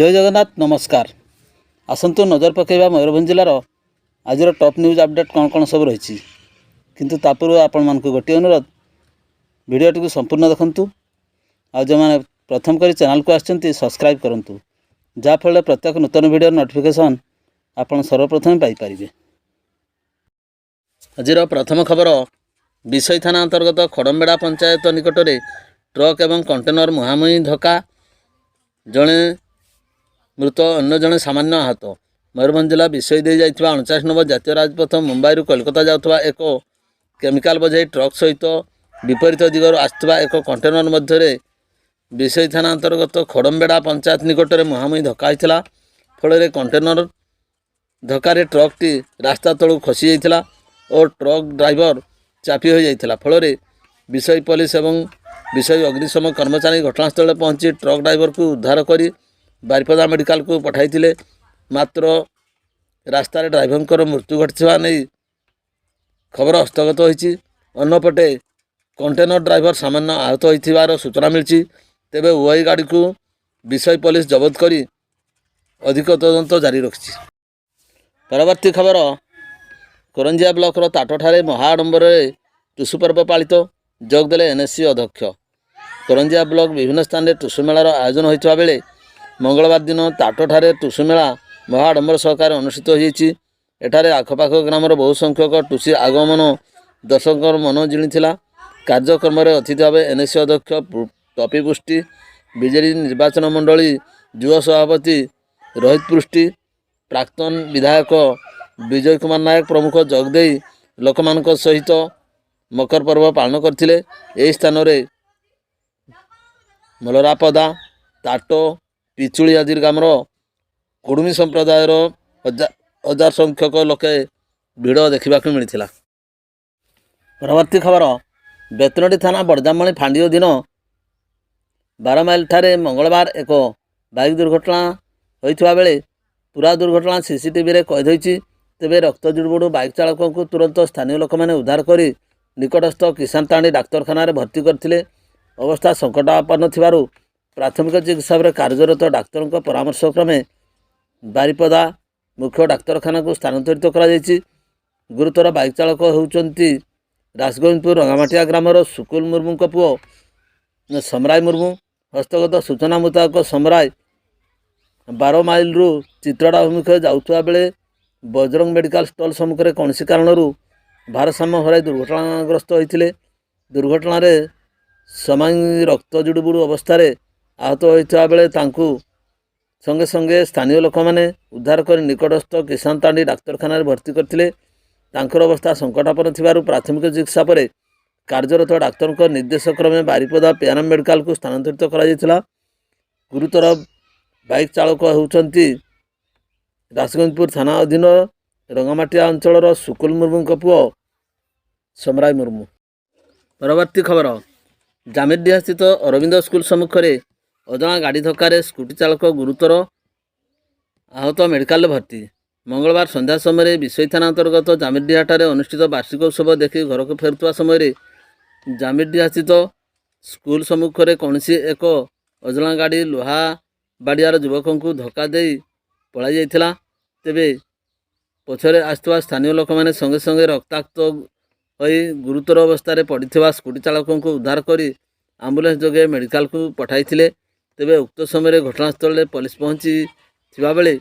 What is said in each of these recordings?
जय जगन्नाथ नमस्कार। आसतु नजर पकेबा मयूरभंज जिलार आज टॉप न्यूज अपडेट कौन कौन सब रही किंतु तापूर्व आपण मानक गोटे अनुरोध भिडियोटी को संपूर्ण देखंतु आ जो मैंने प्रथम कर चैनल को आछंती सब्सक्राइब करंतु जाफल प्रत्येक नूतन वीडियो नोटिफिकेशन आपण सर्वप्रथम पाई परिबे। आज प्रथम खबर विषय थाना अंतर्गत खड़मबेड़ा पंचायत निकट में ट्रक एवं कंटेनर मुहांमुही धक्का जड़े मृत अन्य जड़े सामान्य आहत। मयूरभंज जिला विषय दे जाइथिबा 49 नंबर जातीय राजपथ मुंबई कोलकाता जाउथबा एक केमिकाल बजाई ट्रक सहित विपरीत दिगर आसुवा एक कंटेनर मध्य विषय थाना अंतर्गत खड़मबेड़ा पंचायत निकट में मुहांमुही धक्का होइथिला। फल कंटेनर धक्कार ट्रकटी रास्ता तलू खसी जाइथिला और ट्रक ड्राइवर चापी हो जाइथिला। फल विषय पुलिस एवं विषय अग्निशम कर्मचारी घटनास्थल पहुंची ट्रक ड्राइवर को उद्धार करी बारिपदा मेडिकल को पठाइथिले। मात्र रास्तार ड्राइवर मृत्यु घटिथिबा नहीं खबर हस्तगत होइछि। अन्यपटे कंटेनर ड्राइवर सामान्य आहत होइथिबार सूचना मिलछि। तेबे उभय गाड़ी को विषय पुलिस जबत करी अधिक तदंत जारी रखिछि। परवर्ती खबर करंजिया ब्लॉक ताटोठारे महाआडंबर टुसु पर्व पालित जोगदेले एनएससी अध्यक्ष। करंजिया ब्लॉक विभिन्न स्थान में टुसु मेलार आयोजन होइथिबा बेले मंगलवार दिन ताटोठारे टुसु मेला महाआडंबर सहकार अनुष्ठित होइछि। एठारे आखपाख ग्रामर बहु संख्यक टुसी आगमन दर्शकों मन जिणिथिला। कार्यक्रम में अतिथि भाव एनएससी अध्यक्ष टपी पुष्टि, बीजेडी निर्वाचन मंडली युवा सभापति रोहित पुष्टि, प्राक्तन विधायक विजय कुमार नायक प्रमुख जोगदे लोकमानक सहित मकर पर्व पालन करथिले। एही स्थान रे मलरापदा, ताटो, पिचुली आदि ग्रामर कुडुमी संप्रदायर हजार संख्यक लोके भिड़ देखा मिलता। परवर्ती खबर बेतनटी थाना बड़जामणी फांडिओ दिन 12 माइल ठारे मंगलवार एक बाइक दुर्घटना होइथिबा बेले पूरा दुर्घटना सीसीटीवी रे कैद होइछि। तेबे रक्त जुड़बुड़ बाइक चालक को तुरंत स्थानीय लोक मैंने उद्धार कर निकटस्थ किसान तांडी डाक्तखाना भर्ती करथिले। अवस्था संकटापन्न थिबारु प्राथमिक चिकित्सा कार्यरत डाक्तर परामर्श क्रमे बारिपदा मुख्य डाक्तखाना को स्थानांतरित करा जायछि। गुरुतर बाइक चालक होउचंती राजगोविंदपुर रंगामाटिया ग्रामर सुकुल मुर्मू पुओ समराय मुर्मू। हस्तगत सूचना मुताबक समराय 12 माइल रु चित्रड़ा अभिमुखे जाउथबा बेले बजरंग मेडिकल स्टॉल सम्मुखें कौन कारण भारसाम्य हराई दुर्घटनाग्रस्त होते। दुर्घटन समय रक्त जुड़बुड़ अवस्था आहत होता बेले संगे संगे स्थानीय लोक मैंने उद्धार कर निकटस्थ किसान तांडी डाक्तखाना भर्ती करथिले। तांकर अवस्था संकटापन्न थिबारु प्राथमिक चिकित्सा पर कार्यरत डाक्तर निर्देश क्रमे बारिपदा पेआरएम मेडिकल को स्थानांतरित करा जायथिला। गुरुतर बाइक चालक होउचंती राजगोविंदपुर थाना अधीन रंगामाटिया अंचल सुकुल मुर्मू पुओ समराय मुर्मू। परवर्ती खबर जामिरडीहा स्थित अरविंद स्कूल सम्मुखें अजणा गाड़ी धक्कार स्कूटी चालक गुरुतर आहत मेडिकल भर्ती। मंगलवार संध्या समय विषय थाना अंतर्गत जामिरडीहाठारे अनुष्ठित वार्षिक उत्सव देखि घर को फेरुवा समय जामिरडीहा स्थित स्कूल सम्मुखें कौन एक अजणा गाड़ी लुहा बाड़ियार युवक को धक्का दे पलाई जाइथिला। तेबे पछरे आसुवा स्थानीय लोक मैंने संगे संगे रक्ताक्त होई गुरुतर अवस्था पड़िथिबा स्कूटी चालक को उद्धार करी आम्बुलेंस जोगे मेडिकल को पठाइथिले। तेबे उक्त समय घटनास्थल में पुलिस पहुंची थिबा बेले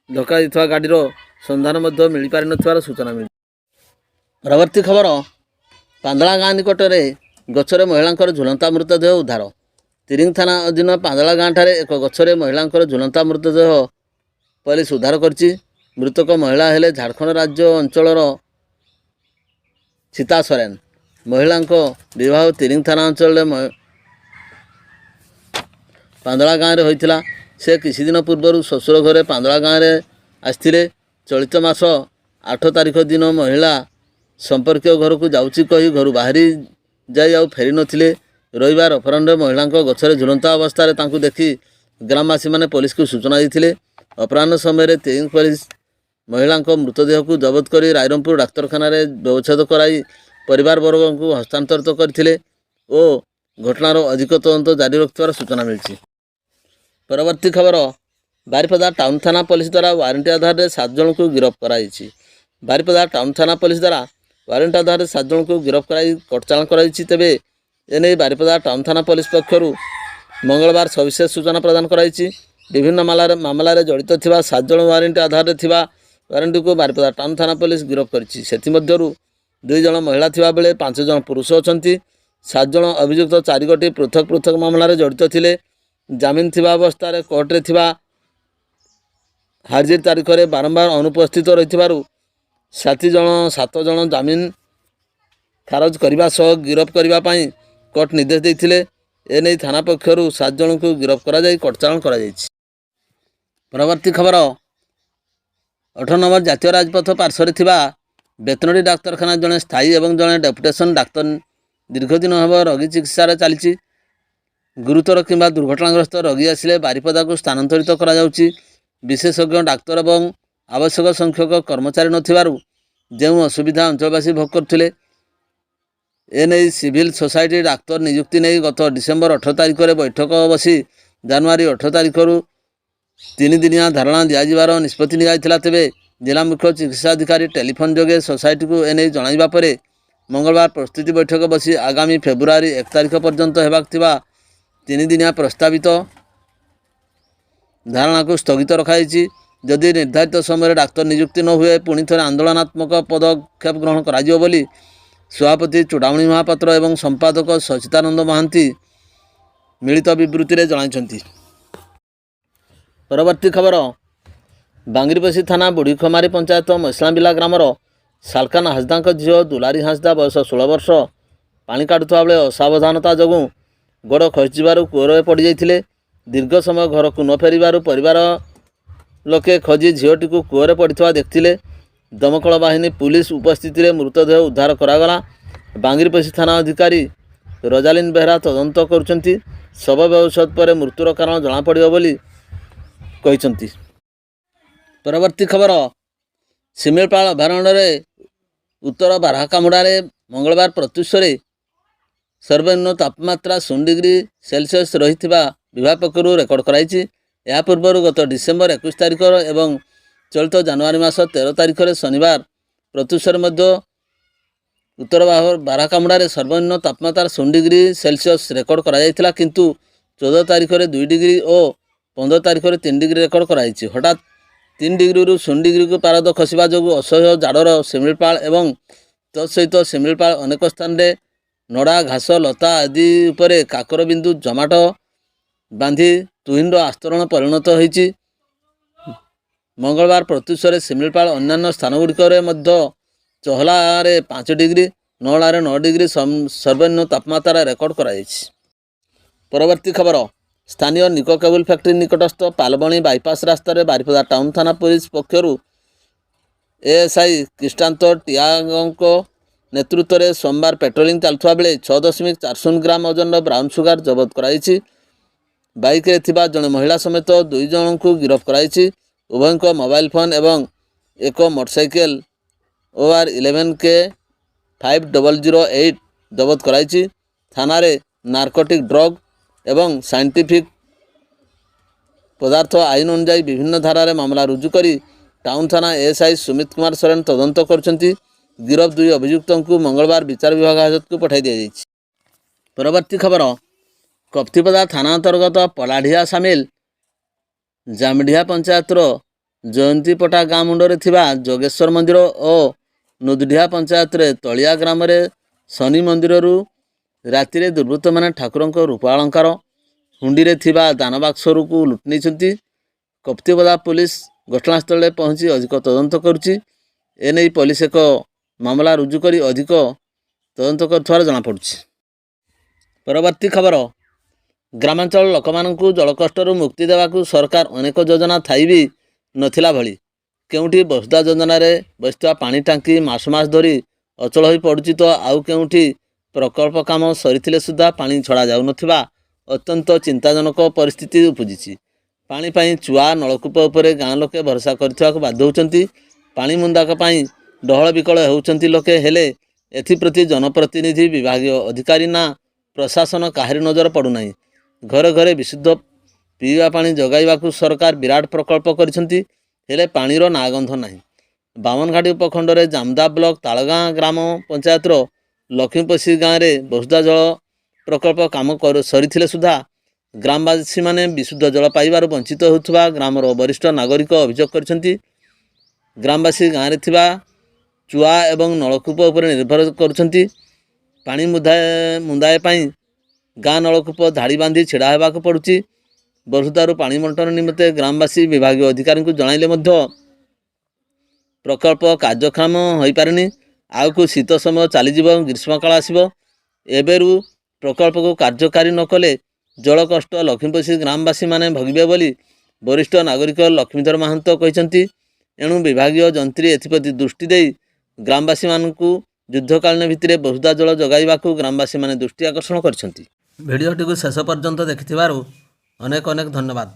धक्का देथिबा गाड़ीर संधान मध्य मिल पारि नथिबार सूचना मिली। परवर्ती खबर पांदला गाँ निकट में गछरे महिलांकर झुलंता मृतदेह उद्धार। तिरिंग थाना अधीन पांदला गाँ ठारे एक गछरे महिलांकर झुलंता मृतदेह पुलिस उद्धार करछि। मृतक महिला हेले झारखंड राज्य अंचलर सीता सोरेन। महिलांक विवाह तिरिंग थाना अंचल पांदला गाँव में होइथिला। से किसी दिन पूर्व ससुर घरे पांदला गाँव में आसथिले। चलित मास 8 तारिख दिन महिला संपर्क घर को जाउची कही घर बाहरी जाई आउ फेरी नथिले। रविवार अपराह्न महिला गछरे झुलंता अवस्था तांकु देखि ग्रामवासी माने पुलिस को सूचना देथिले। अपराह्न समय तिरिंग पुलिस महिला मृतदेह को जबत कर रायरंगपुर डाक्तखाना व्यवच्छेद कराई परिवार वर्ग को हस्तांतरित करथिले ओ घटनार अधिक तदंत जारी रखिथिबार सूचना मिली। ପରବର୍ତ୍ତୀ ଖବର ବାରିପଦା ଟାଉନ୍ ଥାନା ପୋଲିସ ଦ୍ୱାରା ୱାରେଣ୍ଟି ଆଧାରରେ 7 ଜଣଙ୍କୁ ଗିରଫ କରାଯାଇଛି। ବାରିପଦା ଟାଉନ୍ ଥାନା ପୋଲିସ ଦ୍ୱାରା ୱାରେଣ୍ଟି ଆଧାରରେ 7 ଜଣଙ୍କୁ ଗିରଫ କରାଇ କୋର୍ଟଚାଲାଣ କରାଯାଇଛି। ତେବେ ଏନେଇ ବାରିପଦା ଟାଉନ୍ ଥାନା ପୋଲିସ ପକ୍ଷରୁ ମଙ୍ଗଳବାର ସବିଶେଷ ସୂଚନା ପ୍ରଦାନ କରାଯାଇଛି। ବିଭିନ୍ନ ମାମଲାରେ ଜଡ଼ିତ ଥିବା 7 ଜଣ ୱାରେଣ୍ଟି ଆଧାରରେ ଥିବା ୱାରେଣ୍ଟିକୁ ବାରିପଦା ଟାଉନ୍ ଥାନା ପୋଲିସ ଗିରଫ କରିଛି। ସେଥିମଧ୍ୟରୁ 2 ଜଣ ମହିଳା ଥିବା ବେଳେ 5 ଜଣ ପୁରୁଷ ଅଛନ୍ତି। 7 ଜଣ ଅଭିଯୁକ୍ତ 4 ଗୋଟି ପୃଥକ ପୃଥକ ମାମଲାରେ ଜଡ଼ିତ ଥିଲେ। ଜାମିନ ଥିବା ଅବସ୍ଥାରେ କୋର୍ଟରେ ଥିବା ହାଜିର ତାରିଖରେ ବାରମ୍ବାର ଅନୁପସ୍ଥିତ ରହିଥିବାରୁ 7 ଜଣ ଜାମିନ ଖାରଜ କରିବା ସହ ଗିରଫ କରିବା ପାଇଁ କୋର୍ଟ ନିର୍ଦ୍ଦେଶ ଦେଇଥିଲେ। ଏନେଇ ଥାନା ପକ୍ଷରୁ 7 ଜଣଙ୍କୁ ଗିରଫ କରାଯାଇ କୋର୍ଟଚାଲାଣ କରାଯାଇଛି। ପରବର୍ତ୍ତୀ ଖବର 8 ନମ୍ବର ଜାତୀୟ ରାଜପଥ ପାର୍ଶ୍ୱରେ ଥିବା ବେତନଟୀ ଡାକ୍ତରଖାନା ଜଣେ ସ୍ଥାୟୀ ଏବଂ ଜଣେ ଡେପୁଟେସନ୍ ଡାକ୍ତର ଦୀର୍ଘଦିନ ହେବ ରୋଗୀ ଚିକିତ୍ସାରେ ଚାଲିଛି। ଗୁରୁତର କିମ୍ବା ଦୁର୍ଘଟଣାଗ୍ରସ୍ତ ରୋଗୀ ଆସିଲେ ବାରିପଦାକୁ ସ୍ଥାନାନ୍ତରିତ କରାଯାଉଛି। ବିଶେଷଜ୍ଞ ଡାକ୍ତର ଏବଂ ଆବଶ୍ୟକ ସଂଖ୍ୟକ କର୍ମଚାରୀ ନଥିବାରୁ ଯେଉଁ ଅସୁବିଧା ଅଞ୍ଚଳବାସୀ ଭୋଗ କରୁଥିଲେ, ଏନେଇ ସିଭିଲ ସୋସାଇଟି ଡାକ୍ତର ନିଯୁକ୍ତି ନେଇ ଗତ ଡିସେମ୍ବର 18 ତାରିଖରେ ବୈଠକ ବସି ଜାନୁଆରୀ 18 ତାରିଖରୁ 3 ଦିନିଆ ଧାରଣା ଦିଆଯିବାର ନିଷ୍ପତ୍ତି ନିଆଯାଇଥିଲା। ତେବେ ଜିଲ୍ଲା ମୁଖ୍ୟ ଚିକିତ୍ସାଧିକାରୀ ଟେଲିଫୋନ ଯୋଗେ ସୋସାଇଟିକୁ ଏନେଇ ଜଣାଇବା ପରେ ମଙ୍ଗଳବାର ପ୍ରସ୍ତୁତି ବୈଠକ ବସି ଆଗାମୀ ଫେବୃଆରୀ 1 ତାରିଖ ପର୍ଯ୍ୟନ୍ତ ହେବାକୁ ଥିବା 3 ଦିନିଆ ପ୍ରସ୍ତାବିତ ଧାରଣାକୁ ସ୍ଥଗିତ ରଖାଯାଇଛି। ଯଦି ନିର୍ଦ୍ଧାରିତ ସମୟରେ ଡାକ୍ତର ନିଯୁକ୍ତି ନ ହୁଏ ପୁଣି ଥରେ ଆନ୍ଦୋଳନାତ୍ମକ ପଦକ୍ଷେପ ଗ୍ରହଣ କରାଯିବ ବୋଲି ସଭାପତି ଚୂଡ଼ାମଣି ମହାପାତ୍ର ଏବଂ ସମ୍ପାଦକ ସଚିତାନନ୍ଦ ମହାନ୍ତି ମିଳିତ ବିବୃତ୍ତିରେ ଜଣାଇଛନ୍ତି। ପରବର୍ତ୍ତୀ ଖବର ବାଙ୍ଗିରିପୋଷି ଥାନା ବୁଢ଼ୀଖମାରୀ ପଞ୍ଚାୟତ ମଇସଣାବିଲା ଗ୍ରାମର ସାଲକାନ ହାଁସଦାଙ୍କ ଝିଅ ଦୁଲାରୀ ହାଁସଦା ବୟସ 16 ବର୍ଷ ପାଣି କାଢୁଥିବା ବେଳେ ଅସାବଧାନତା ଯୋଗୁଁ ଗୋଡ଼ ଖସିଯିବାରୁ କୂଅରେ ପଡ଼ିଯାଇଥିଲେ। ଦୀର୍ଘ ସମୟ ଘରକୁ ନ ଫେରିବାରୁ ପରିବାର ଲୋକେ ଖୋଜି ଝିଅଟିକୁ କୂଅରେ ପଡ଼ିଥିବା ଦେଖିଥିଲେ। ଦମକଳ ବାହିନୀ ପୁଲିସ ଉପସ୍ଥିତିରେ ମୃତଦେହ ଉଦ୍ଧାର କରାଗଲା। ବାଙ୍ଗିରିପୋଷି ଥାନା ଅଧିକାରୀ ରୋଜାଲିନ ବେହେରା ତଦନ୍ତ କରୁଛନ୍ତି। ଶବ ବ୍ୟବଚ୍ଛେଦ ପରେ ମୃତ୍ୟୁର କାରଣ ଜଣାପଡ଼ିବ ବୋଲି କହିଛନ୍ତି। ପରବର୍ତ୍ତୀ ଖବର ଶିମିଳିପାଳ ଅଭୟାରଣ୍ୟରେ ଉତ୍ତର ବାରହାକାମୁଡ଼ାରେ ମଙ୍ଗଳବାର ପ୍ରତ୍ୟୁଷରେ ସର୍ବନିମ୍ନ ତାପମାତ୍ରା 0 ଡିଗ୍ରୀ ସେଲସିୟସ୍ ରହିଥିବା ବିଭାଗ ପକ୍ଷରୁ ରେକର୍ଡ କରାଯାଇଛି। ଏହା ପୂର୍ବରୁ ଗତ ଡିସେମ୍ବର 21 ତାରିଖ ଏବଂ ଚଳିତ ଜାନୁଆରୀ ମାସ 13 ତାରିଖରେ ଶନିବାର ପ୍ରତ୍ୟୁଷରେ ମଧ୍ୟ ଉତ୍ତର ବାରହାକାମୁଡ଼ାରେ ସର୍ବନିମ୍ନ ତାପମାତ୍ରା 0 ଡିଗ୍ରୀ ସେଲସିୟସ୍ ରେକର୍ଡ କରାଯାଇଥିଲା। କିନ୍ତୁ 14 ତାରିଖରେ 2 ଡିଗ୍ରୀ ଓ 15 ତାରିଖରେ 3 ଡିଗ୍ରୀ ରେକର୍ଡ କରାଯାଇଛି। ହଠାତ୍ 3 ଡିଗ୍ରୀରୁ 0 ଡିଗ୍ରୀକୁ ପାରଦ ଖସିବା ଯୋଗୁଁ ଅସହ୍ୟ ଜାଡ଼ର ଶିମିଳିପାଳ ଏବଂ ତତ୍ସହିତ ଶିମିଳିପାଳ ଅନେକ ସ୍ଥାନରେ ନଡ଼ା, ଘାସ, ଲତା ଆଦି ଉପରେ କାକର ବିନ୍ଦୁ ଜମାଟ ବାନ୍ଧି ତୁହିନର ଆସ୍ତରଣ ପରିଣତ ହୋଇଛି। ମଙ୍ଗଳବାର ପ୍ରତ୍ୟୁଷରେ ଶିମିଳିପାଳ ଅନ୍ୟାନ୍ୟ ସ୍ଥାନଗୁଡ଼ିକରେ ମଧ୍ୟ ଚହଲାରେ 5 ଡିଗ୍ରୀ, ନଅଳାରେ 9 ଡିଗ୍ରୀ ସର୍ବନିମ୍ନ ତାପମାତ୍ରା ରେକର୍ଡ କରାଯାଇଛି। ପରବର୍ତ୍ତୀ ଖବର ସ୍ଥାନୀୟ ନିକୋ କେବୁଲ ଫ୍ୟାକ୍ଟ୍ରି ନିକଟସ୍ଥ ପାଲବଣୀ ବାଇପାସ ରାସ୍ତାରେ ବାରିପଦା ଟାଉନ୍ ଥାନା ପୋଲିସ ପକ୍ଷରୁ ଏଏସ୍ଆଇ କ୍ରିଷ୍ଟାନ୍ତ ଟିଆଗଙ୍କ ନେତୃତ୍ୱରେ ସୋମବାର ପେଟ୍ରୋଲିଂ ଚାଲୁଥିବା ବେଳେ 6.40 ଗ୍ରାମ ଓଜନର ବ୍ରାଉନ୍ ସୁଗାର ଜବତ କରାଯାଇଛି। ବାଇକ୍ରେ ଥିବା ଜଣେ ମହିଳା ସମେତ 2 ଜଣଙ୍କୁ ଗିରଫ କରାଯାଇଛି। ଉଭୟଙ୍କ ମୋବାଇଲ ଫୋନ୍ ଏବଂ ଏକ ମୋଟରସାଇକେଲ OR11K 5008 ଜବତ କରାଯାଇଛି। ଥାନାରେ ନାର୍କୋଟିକ୍ ଡ୍ରଗ୍ ଏବଂ ସାଇଣ୍ଟିଫିକ୍ ପଦାର୍ଥ ଆଇନ ଅନୁଯାୟୀ ବିଭିନ୍ନ ଧାରାରେ ମାମଲା ରୁଜୁ କରି ଟାଉନ୍ ଥାନା ଏଏସ୍ଆଇ ସୁମିତ କୁମାର ସରେନ ତଦନ୍ତ କରୁଛନ୍ତି। ଗିରଫ 2 ଅଭିଯୁକ୍ତଙ୍କୁ ମଙ୍ଗଳବାର ବିଚାର ବିଭାଗ ହାଜତକୁ ପଠାଇ ଦିଆଯାଇଛି। ପରବର୍ତ୍ତୀ ଖବର କପ୍ତିପଦା ଥାନା ଅନ୍ତର୍ଗତ ପଲାଢିଆ ସାମିଲ ଜାମଢିଆ ପଞ୍ଚାୟତର ଜୟନ୍ତୀପଟା ଗାଁ ମୁଣ୍ଡରେ ଥିବା ଯୋଗେଶ୍ୱର ମନ୍ଦିର ଓ ନୁଦଢିଆ ପଞ୍ଚାୟତରେ ତଳିଆ ଗ୍ରାମରେ ଶନି ମନ୍ଦିରରୁ ରାତିରେ ଦୁର୍ବୃତ୍ତମାନେ ଠାକୁରଙ୍କ ରୂପା ଅଳଙ୍କାର ହୁଣ୍ଡିରେ ଥିବା ଦାନବାକ୍ସକୁ ଲୁଟି ନେଇଛନ୍ତି। କପ୍ତିପଦା ପୁଲିସ ଘଟଣାସ୍ଥଳରେ ପହଞ୍ଚି ଅଧିକ ତଦନ୍ତ କରୁଛି। ଏନେଇ ପୋଲିସ ଏକ ମାମଲା ରୁଜୁ କରି ଅଧିକ ତଦନ୍ତ କରୁଥିବାର ଜଣାପଡ଼ୁଛି। ପରବର୍ତ୍ତୀ ଖବର ଗ୍ରାମାଞ୍ଚଳ ଲୋକମାନଙ୍କୁ ଜଳକଷ୍ଟରୁ ମୁକ୍ତି ଦେବାକୁ ସରକାର ଅନେକ ଯୋଜନା ଥାଇ ବି ନଥିଲା ଭଳି କେଉଁଠି ବସୁଧା ଯୋଜନାରେ ବସିଥିବା ପାଣି ଟାଙ୍କି ମାସ ମାସ ଧରି ଅଚଳ ହୋଇ ପଡ଼ୁଛି ତ ଆଉ କେଉଁଠି ପ୍ରକଳ୍ପ କାମ ସରିଥିଲେ ସୁଦ୍ଧା ପାଣି ଛଡ଼ା ଯାଉନଥିବା ଅତ୍ୟନ୍ତ ଚିନ୍ତାଜନକ ପରିସ୍ଥିତି ଉପୁଜିଛି। ପାଣି ପାଇଁ ଚୁଆ ନଳକୂପ ଉପରେ ଗାଁ ଲୋକେ ଭରସା କରିଥିବାକୁ ବାଧ୍ୟ ହେଉଛନ୍ତି। ପାଣି ମୁନ୍ଦାକ ପାଇଁ ଡହଳ ବିକଳ ହେଉଛନ୍ତି ଲୋକେ, ହେଲେ ଏଥିପ୍ରତି ଜନପ୍ରତିନିଧି, ବିଭାଗୀୟ ଅଧିକାରୀ ନା ପ୍ରଶାସନ କାହାରି ନଜର ପଡ଼ୁନାହିଁ। ଘରେ ଘରେ ବିଶୁଦ୍ଧ ପିଇବା ପାଣି ଯୋଗାଇବାକୁ ସରକାର ବିରାଟ ପ୍ରକଳ୍ପ କରିଛନ୍ତି, ହେଲେ ପାଣିର ନାଁ ଗନ୍ଧ ନାହିଁ। ବାମନଘାଟି ଉପଖଣ୍ଡରେ ଜାମଦା ବ୍ଲକ ତାଳଗାଁ ଗ୍ରାମ ପଞ୍ଚାୟତର ଲକ୍ଷ୍ମୀପୋଷି ଗାଁରେ ବସୁଧା ଜଳ ପ୍ରକଳ୍ପ କାମ ସରିଥିଲେ ସୁଦ୍ଧା ଗ୍ରାମବାସୀମାନେ ବିଶୁଦ୍ଧ ଜଳ ପାଇବାରୁ ବଞ୍ଚିତ ହେଉଥିବା ଗ୍ରାମର ବରିଷ୍ଠ ନାଗରିକ ଅଭିଯୋଗ କରିଛନ୍ତି। ଗ୍ରାମବାସୀ ଗାଁରେ ଥିବା ଚୁଆ ଏବଂ ନଳକୂପ ଉପରେ ନିର୍ଭର କରୁଛନ୍ତି। ପାଣି ମୁନ୍ଦାଏ ପାଇଁ ଗାଁ ନଳକୂପ ଧାଡ଼ି ବାନ୍ଧି ଛିଡ଼ା ହେବାକୁ ପଡ଼ୁଛି। ବସୁଧାରୁ ପାଣି ବଣ୍ଟନ ନିମନ୍ତେ ଗ୍ରାମବାସୀ ବିଭାଗୀୟ ଅଧିକାରୀଙ୍କୁ ଜଣାଇଲେ ମଧ୍ୟ ପ୍ରକଳ୍ପ କାର୍ଯ୍ୟକ୍ଷମ ହୋଇପାରିନି। ଆଗକୁ ଶୀତ ସମୟ ଚାଲିଯିବ ଏବଂ ଗ୍ରୀଷ୍ମକାଳ ଆସିବ। ଏବେରୁ ପ୍ରକଳ୍ପକୁ କାର୍ଯ୍ୟକାରୀ ନ କଲେ ଜଳ କଷ୍ଟ ଲକ୍ଷ୍ମୀପୋଷି ଗ୍ରାମବାସୀମାନେ ଭୋଗିବେ ବୋଲି ବରିଷ୍ଠ ନାଗରିକ ଲକ୍ଷ୍ମୀଧର ମାହାନ୍ତ କହିଛନ୍ତି। ଏଣୁ ବିଭାଗୀୟ ଯନ୍ତ୍ରୀ ଏଥିପ୍ରତି ଦୃଷ୍ଟି ଦେଇ ଗ୍ରାମବାସୀମାନଙ୍କୁ ଯୁଦ୍ଧକାଳୀନ ଭିତ୍ତିରେ ବସୁଧା ଜଳ ଯୋଗାଇବାକୁ ଗ୍ରାମବାସୀମାନେ ଦୃଷ୍ଟି ଆକର୍ଷଣ କରିଛନ୍ତି। ଭିଡ଼ିଓଟିକୁ ଶେଷ ପର୍ଯ୍ୟନ୍ତ ଦେଖିଥିବାରୁ ଅନେକ ଅନେକ ଧନ୍ୟବାଦ।